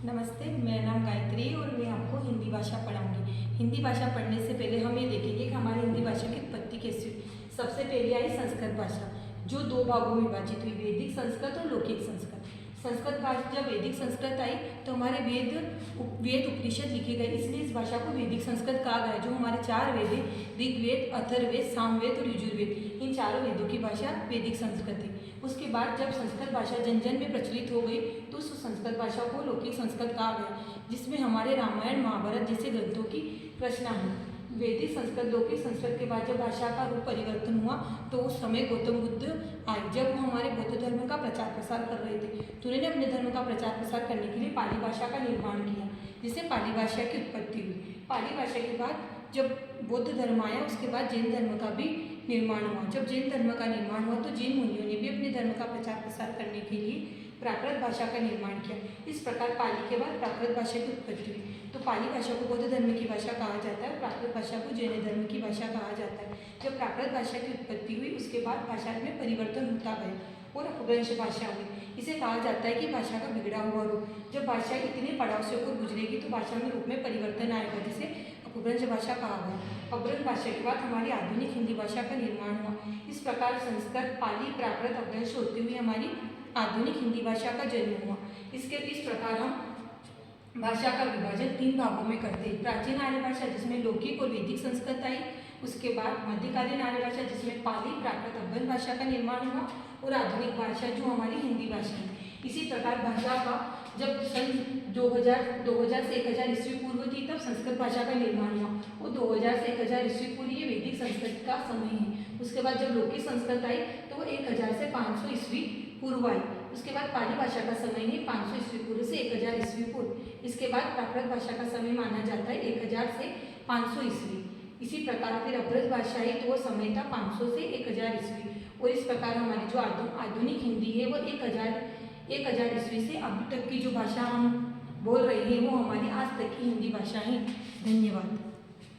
नमस्ते, मेरा नाम गायत्री है और मैं आपको हिंदी भाषा पढ़ाऊंगी। हिंदी भाषा पढ़ने से पहले हम ये देखेंगे कि हमारी हिंदी भाषा की उत्पत्ति कैसी हुई। सबसे पहले आई संस्कृत भाषा, जो दो भागों में विभाजित हुई, वैदिक संस्कृत और लौकिक संस्कृत। संस्कृत भाषा, जब वैदिक संस्कृत आई तो हमारे वेद उपनिषद लिखे गए, इसलिए इस भाषा को वैदिक संस्कृत कहा गया। जो हमारे चार वेद हैं, ऋग्वेद, अथर्ववेद, सामवेद और यजुर्वेद, इन चारों वेदों की भाषा वैदिक संस्कृत है। उसके बाद जब संस्कृत भाषा जन जन में प्रचलित हो गई तो उस संस्कृत भाषा को लौकिक संस्कृत कहा गया, जिसमें हमारे रामायण महाभारत जैसे ग्रंथों की रचना हुई। वैदिक संस्कृत लौकिक संस्कृत के बाद जब भाषा का रूप परिवर्तन हुआ तो उस समय गौतम बुद्ध आए। जब वो हमारे बौद्ध धर्म का प्रचार प्रसार कर रहे थे तो उन्होंने अपने धर्म का प्रचार प्रसार करने के लिए पाली भाषा का निर्माण किया, जिससे पाली भाषा की उत्पत्ति हुई। पाली भाषा के बाद जब बौद्ध धर्म आया उसके बाद जैन धर्म का भी निर्माण हुआ। जब जैन धर्म का निर्माण हुआ तो जैन मुनियों ने भी अपने धर्म का प्रचार प्रसार करने के लिए प्राकृत भाषा का निर्माण किया। इस प्रकार पाली के बाद प्राकृत भाषा की उत्पत्ति हुई। तो पाली भाषा को बौद्ध धर्म की भाषा कहा जाता है, प्राकृत भाषा को जैन धर्म की भाषा कहा जाता है। जब प्राकृत भाषा की उत्पत्ति हुई उसके बाद भाषा में परिवर्तन होता गया और अपभ्रंश भाषा हुई। इसे कहा जाता है कि भाषा का बिगड़ा हुआ रूप। जब भाषा इतने पड़ाव से होकर गुजरेगी तो भाषा में रूप में परिवर्तन आएगा, जिसे अपभ्रंश भाषा कहा गया। अपभ्रंश भाषा के बाद हमारी आधुनिक हिंदी भाषा का निर्माण हुआ। इस प्रकार संस्कृत, पाली, प्राकृत, अपभ्रंश होते हुए हमारी आधुनिक हिंदी भाषा का जन्म हुआ। इस प्रकार हम भाषा का विभाजन तीन भागों में करते हैं। प्राचीन आर्य भाषा, जिसमें लौकिक और वैदिक संस्कृत आई। उसके बाद मध्यकालीन आर्य भाषा, जिसमें पाली, प्राकृत, अपभ्रंश भाषा का निर्माण हुआ। और आधुनिक भाषा जो हमारी हिंदी भाषा है। इसी प्रकार भाषा का जब सन 2000 से 1000 ईस्वी पूर्व थी तब संस्कृत भाषा का निर्माण हुआ। और 2000 से 1000 ईस्वी पूर्व ये वैदिक संस्कृत का समय है। उसके बाद जब लौकिक संस्कृत आई तो वो 1000 से 500 ईस्वी पूर्व आई। उसके बाद पाली भाषा का समय है 500 ईस्वी पूर्व से 1000 ईस्वी पूर्व। इसके बाद प्राकृत भाषा का समय माना जाता है 1000 से 500 ईस्वी। इसी प्रकार फिर अपभ्रंश भाषा है तो वो समय था 500 से 1000 ईस्वी। और इस प्रकार हमारी जो आधुनिक हिंदी है वो 1000 ईस्वी से अभी तक की जो भाषा हम बोल रहे हैं वो हमारी आज तक की हिंदी भाषा है। धन्यवाद।